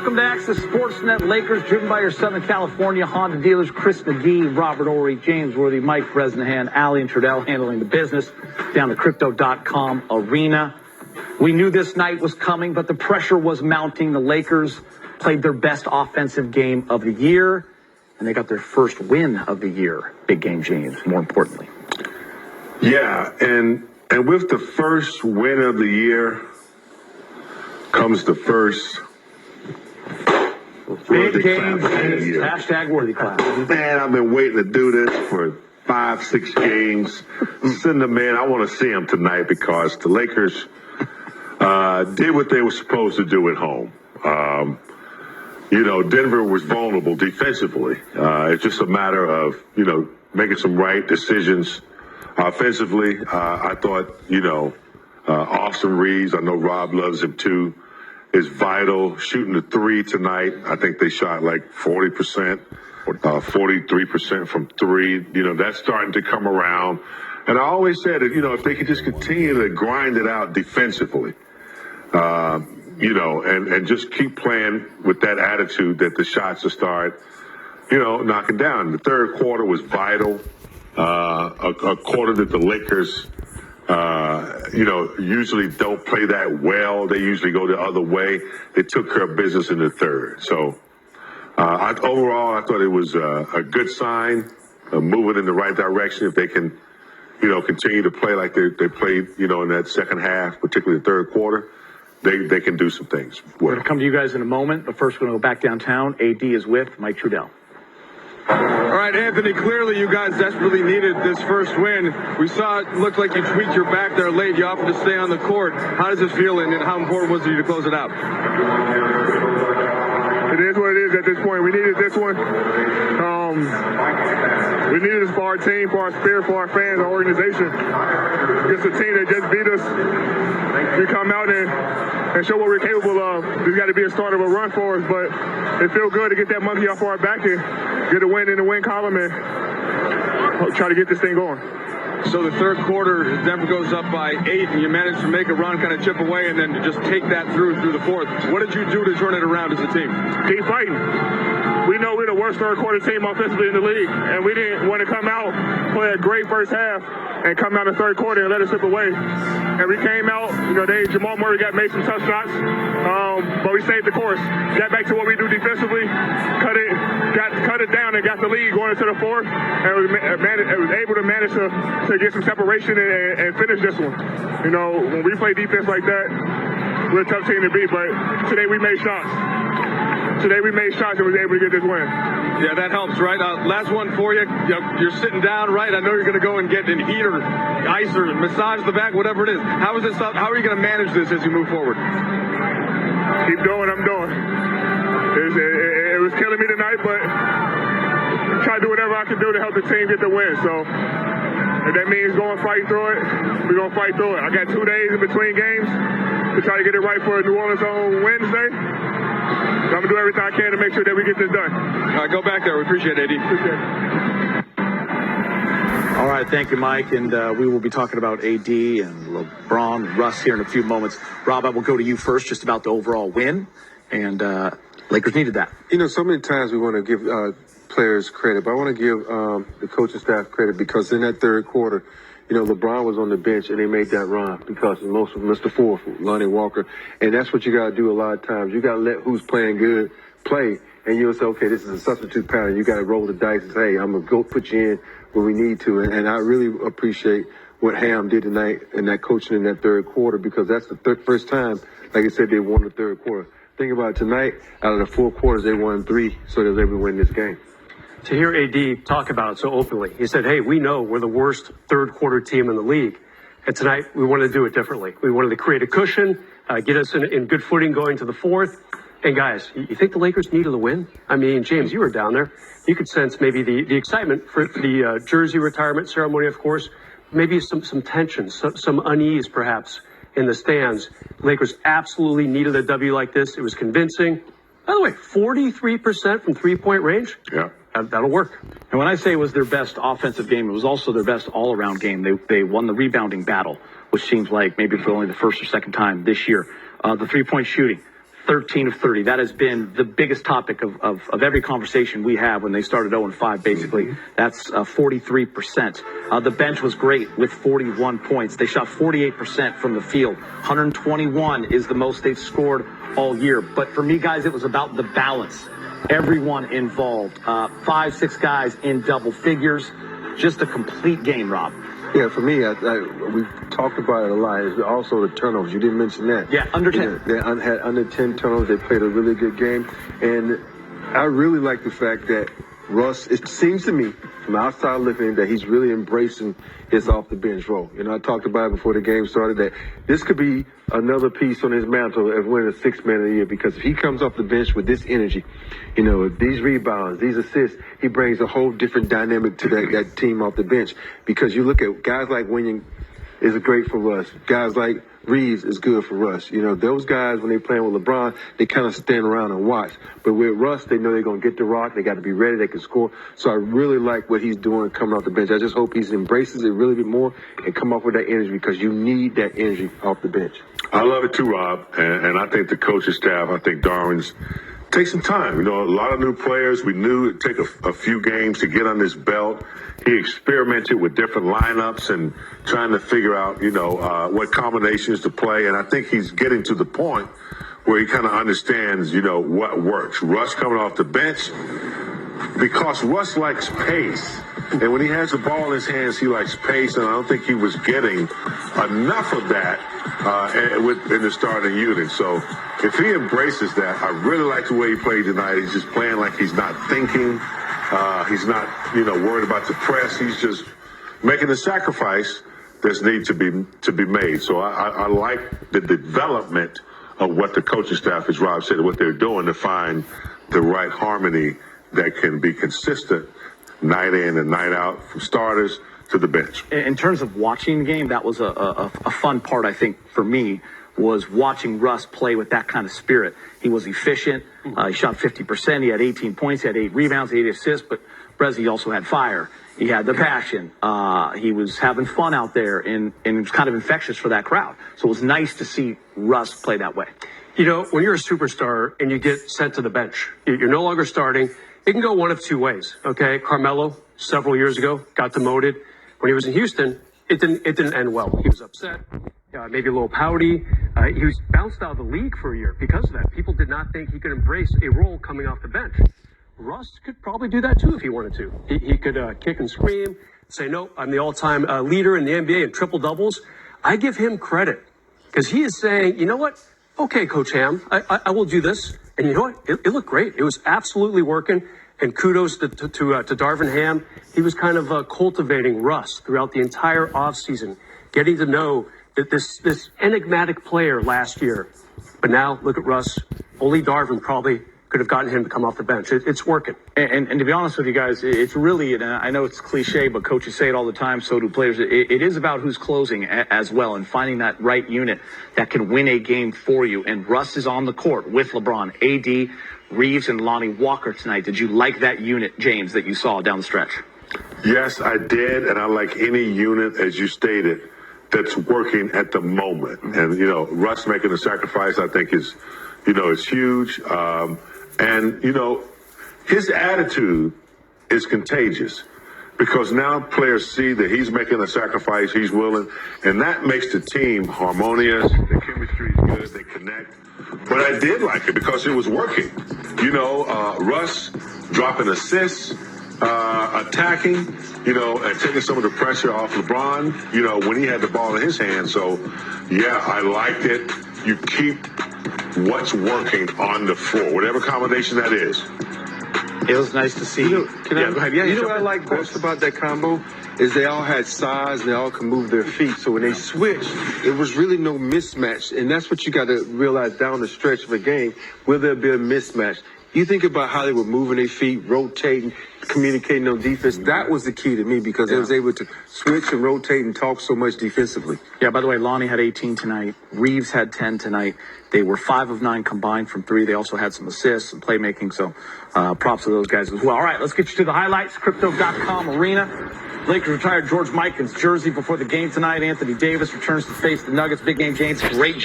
welcome to Access Sportsnet. Lakers driven by your Southern California Honda dealers, Chris McGee, Robert Ory, James Worthy, Mike Bresnahan, Allie and Trudell handling the business down the Crypto.com arena. We knew this night was coming, but the pressure was mounting. The Lakers played their best offensive game of the year, and they got their first win of the year. Big game, James, more importantly. Yeah, and with the first win of the year comes the first big game. Hashtag worthy clap. Man, I've been waiting to do this for 5-6 games. Send them in. I want to see them tonight because the Lakers did what they were supposed to do at home. Denver was vulnerable defensively. It's just a matter of, making some right decisions. Offensively, I thought, Austin Reeves, I know Rob loves him too, is vital. Shooting the three tonight, I think they shot like 40%, 43% from three. That's starting to come around. And I always said that, if they could just continue to grind it out defensively, and just keep playing with that attitude that the shots will start, knocking down. The third quarter was vital. A quarter that the Lakers, usually don't play that well. They usually go the other way. They took care of business in the third. So overall, I thought it was a good sign, moving in the right direction. If they can, continue to play like they played, in that second half, particularly the third quarter, they can do some things. We're going to come to you guys in a moment, but first we're going to go back downtown. AD is with Mike Trudell. All right, Anthony, clearly you guys desperately needed this first win. We saw it looked like you tweaked your back there late. You offered to stay on the court. How does it feel, and how important was it to close it out? It is what it is at this point. We needed this one. We needed this for our team, for our spirit, for our fans, our organization. Just a team that just beat us. We come out and show what we're capable of. There's got to be a start of a run for us, but it feels good to get that monkey off our back and get a win in the win column and try to get this thing going. So the third quarter, Denver goes up by 8, and you managed to make a run, kind of chip away, and then to just take that through the fourth. What did you do to turn it around as a team? Keep fighting. We know we're the worst third quarter team offensively in the league, and we didn't want to come out, play a great first half, and come out in the third quarter and let us slip away. And we came out, Jamal Murray made some tough shots, but we saved the course. Got back to what we do defensively, cut it down and got the lead going into the fourth, and was able to manage to get some separation and finish this one. When we play defense like that, we're a tough team to beat, but today we made shots. Today we made shots and was able to get this win. Yeah, that helps, right? Last one for you. You're sitting down, right? I know you're going to go and get an heater, ice, or massage the back, whatever it is. How is this? How are you going to manage this as you move forward? Keep doing what I'm doing. It was killing me tonight, but try to do whatever I can do to help the team get the win. So if that means going fight through it, we're going to fight through it. I got 2 days in between games to try to get it right for New Orleans on Wednesday. So I'm going to do everything I can to make sure that we get this done. All right, go back there. We appreciate it, AD. Appreciate it. All right, thank you, Mike. And we will be talking about AD and LeBron and Russ here in a few moments. Rob, I will go to you first just about the overall win. And Lakers needed that. So many times we want to give players credit, but I want to give the coaching staff credit because in that third quarter, LeBron was on the bench and they made that run because most of Mr. Fourth, Lonnie Walker, and that's what you got to do a lot of times. You got to let who's playing good play, and you'll say, okay, this is a substitute pattern. You got to roll the dice and say, hey, I'm going to go put you in where we need to. And I really appreciate what Ham did tonight and that coaching in that third quarter because that's the first time, like I said, they won the third quarter. Think about it, tonight, out of the 4 quarters, they won 3, so they'll able to win this game. To hear AD talk about it so openly, he said, hey, we know we're the worst third quarter team in the league. And tonight we wanted to do it differently. We wanted to create a cushion, get us in good footing going to the fourth. And guys, you think the Lakers needed a win? I mean, James, you were down there. You could sense maybe the excitement for the jersey retirement ceremony, of course, maybe some tension, some unease perhaps in the stands. Lakers absolutely needed a W like this. It was convincing. By the way, 43% from three-point range. Yeah. That'll work. And when I say it was their best offensive game, it was also their best all-around game. They won the rebounding battle, which seems like maybe for only the first or second time this year. The three-point shooting, 13 of 30. That has been the biggest topic of every conversation we have when they started 0-5, basically. That's 43%. The bench was great with 41 points. They shot 48% from the field. 121 is the most they've scored all year. But for me, guys, it was about the balance. Everyone involved. 5-6 guys in double figures. Just a complete game, Rob. Yeah, for me, we talked about it a lot. It's also the turnovers. You didn't mention that. Yeah, under 10. You know, they had under 10 turnovers. They played a really good game. And I really like the fact that Russ, it seems to me, from outside looking, that he's really embracing his off-the-bench role. You know, I talked about it before the game started that this could be another piece on his mantle of winning a Sixth Man of the Year, because if he comes off the bench with this energy, you know, these rebounds, these assists, he brings a whole different dynamic to that team off the bench. Because you look at guys like Winning is great for Russ. Guys like Reeves is good for Russ. You know, those guys, when they're playing with LeBron, they kind of stand around and watch. But with Russ, they know they're going to get the rock. They got to be ready. They can score. So I really like what he's doing coming off the bench. I just hope he embraces it really bit more and come up with that energy, because you need that energy off the bench. I love it too, Rob. And I think the coaching staff, I think Darwin's take some time. You know, a lot of new players. We knew it'd take a few games to get on this belt. He experimented with different lineups and trying to figure out, you know, what combinations to play. And I think he's getting to the point where he kind of understands, you know, what works. Russ coming off the bench, because Russ likes pace. And when he has the ball in his hands, he likes pace. And I don't think he was getting enough of that in the starting unit. So if he embraces that, I really like the way he played tonight. He's just playing like he's not thinking. He's not, you know, worried about the press. He's just making the sacrifice that's need to be made. So I like the development of what the coaching staff, as Rob said, what they're doing to find the right harmony that can be consistent night in and night out, from starters to the bench. In terms of watching the game, that was a fun part, I think, for me, was watching Russ play with that kind of spirit. He was efficient. He shot 50%. He had 18 points. He had 8 rebounds, 8 assists. But Brezzy also had fire. He had the passion. He was having fun out there, and it was kind of infectious for that crowd. So it was nice to see Russ play that way. You know, when you're a superstar and you get sent to the bench, you're no longer starting. It can go one of two ways, okay? Carmelo, several years ago, got demoted. When he was in Houston, it didn't end well. He was upset, maybe a little pouty. He was bounced out of the league for a year because of that. People did not think he could embrace a role coming off the bench. Russ could probably do that too if he wanted to. He could kick and scream, say, no, I'm the all-time leader in the NBA in triple doubles. I give him credit, because he is saying, you know what? Okay, Coach Ham, I will do this. And you know what? It looked great. It was absolutely working. And kudos to Darvin Ham. He was kind of cultivating Russ throughout the entire offseason, getting to know that this enigmatic player last year. But now look at Russ. Only Darvin probably could have gotten him to come off the bench. It's working. And to be honest with you guys, it's really, and I know it's cliche, but coaches say it all the time, so do players. It is about who's closing as well, and finding that right unit that can win a game for you. And Russ is on the court with LeBron, AD, Reeves, and Lonnie Walker tonight. Did you like that unit, James, that you saw down the stretch? Yes, I did, and I like any unit, as you stated, that's working at the moment. And, you know, Russ making the sacrifice, I think, is huge. And, you know, his attitude is contagious, because now players see that he's making a sacrifice, he's willing, and that makes the team harmonious. The chemistry is good, they connect. But I did like it because it was working. You know, Russ dropping assists, attacking, you know, and taking some of the pressure off LeBron, you know, when he had the ball in his hand. So, yeah, I liked it. You keep what's working on the floor, whatever combination that is. It was nice to see. Go ahead. You know what I like best about that combo is they all had size and they all can move their feet. So when they switched, it was really no mismatch. And that's what you got to realize down the stretch of a game, will there be a mismatch? You think about how they were moving their feet, rotating, communicating on defense. That was the key to me, because they was able to switch and rotate and talk so much defensively. Yeah, by the way, Lonnie had 18 tonight. Reeves had 10 tonight. They were 5 of 9 combined from 3. They also had some assists and playmaking, so props to those guys as well. All right, let's get you to the highlights. Crypto.com Arena. Lakers retired George Mikan's jersey before the game tonight. Anthony Davis returns to face the Nuggets. Big game, James. Great job.